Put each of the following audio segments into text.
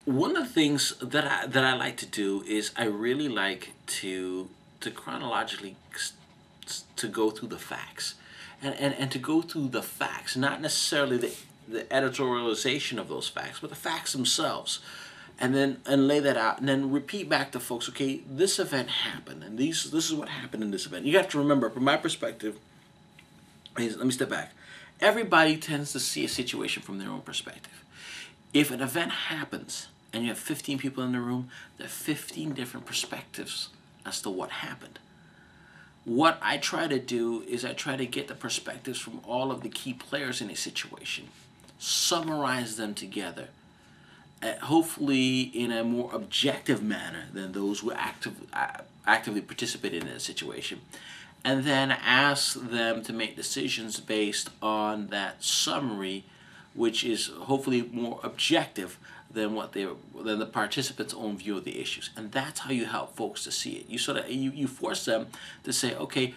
One of the things that I like to do is I really like to chronologically to go through the facts, and to go through the facts, not necessarily the editorialization of those facts, but the facts themselves, and then and lay that out, and then repeat back to folks. Okay, this event happened, and this is what happened in this event. You have to remember, from my perspective, let me step back. Everybody tends to see a situation from their own perspective. If an event happens and you have 15 people in the room, there are 15 different perspectives as to what happened. What I try to do is I try to get the perspectives from all of the key players in a situation, summarize them together, hopefully in a more objective manner than those who actively participated in a situation, and then ask them to make decisions based on that summary, which is hopefully more objective than than the participants' own view of the issues. And that's how you help folks to see it. You sort of you force them to say, okay,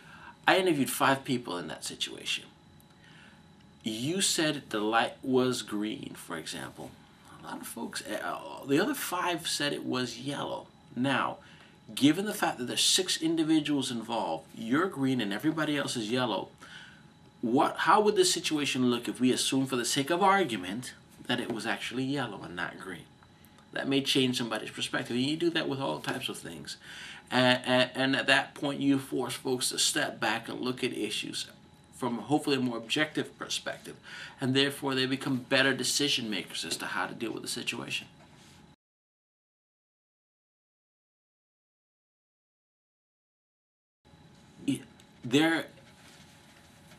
I interviewed 5 people in that situation. You said the light was green, for example. A lot of folks, the other 5 said it was yellow. Now, given the fact that there's 6 individuals involved, you're green and everybody else is yellow, how would this situation look if we assume, for the sake of argument, that it was actually yellow and not green? That may change somebody's perspective. And you do that with all types of things. And at that point, you force folks to step back and look at issues from hopefully a more objective perspective. And therefore, they become better decision makers as to how to deal with the situation. There,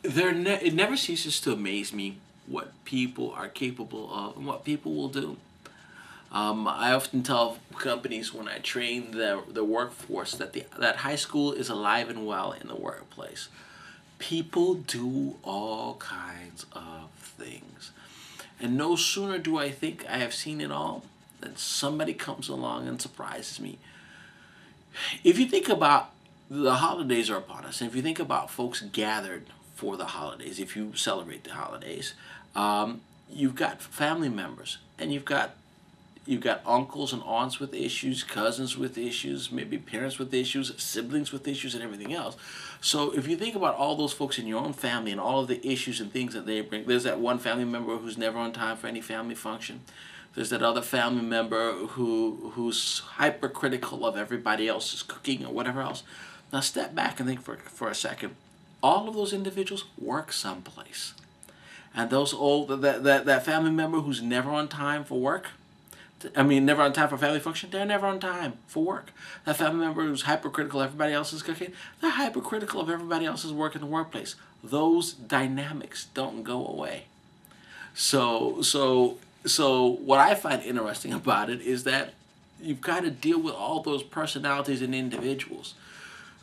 it never ceases to amaze me what people are capable of and what people will do. I often tell companies when I train the workforce that that high school is alive and well in the workplace. People do all kinds of things. And no sooner do I think I have seen it all than somebody comes along and surprises me. If you think about, the holidays are upon us, and if you think about folks gathered for the holidays, if you celebrate the holidays, you've got family members, and you've got uncles and aunts with issues, cousins with issues, maybe parents with issues, siblings with issues, and everything else. So if you think about all those folks in your own family and all of the issues and things that they bring, there's that one family member who's never on time for any family function. There's that other family member who's hypercritical of everybody else's cooking or whatever else. Now step back and think for a second. All of those individuals work someplace. And that family member who's never on time for work, never on time for family function, they're never on time for work. That family member who's hypercritical of everybody else's cooking, they're hypercritical of everybody else's work in the workplace. Those dynamics don't go away. So what I find interesting about it is that you've got to deal with all those personalities and individuals.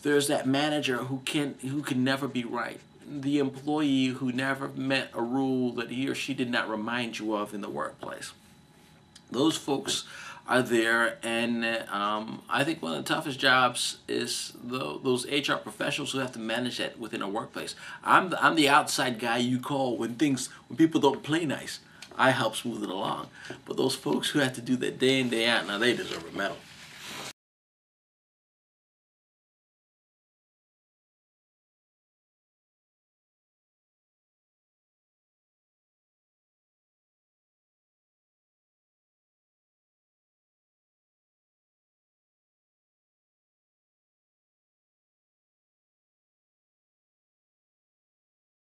There's that manager who can never be right. The employee who never met a rule that he or she did not remind you of in the workplace. Those folks are there, and I think one of the toughest jobs is those HR professionals who have to manage that within a workplace. I'm the outside guy you call when people don't play nice. I help smooth it along. But those folks who have to do that day in, day out, now they deserve a medal.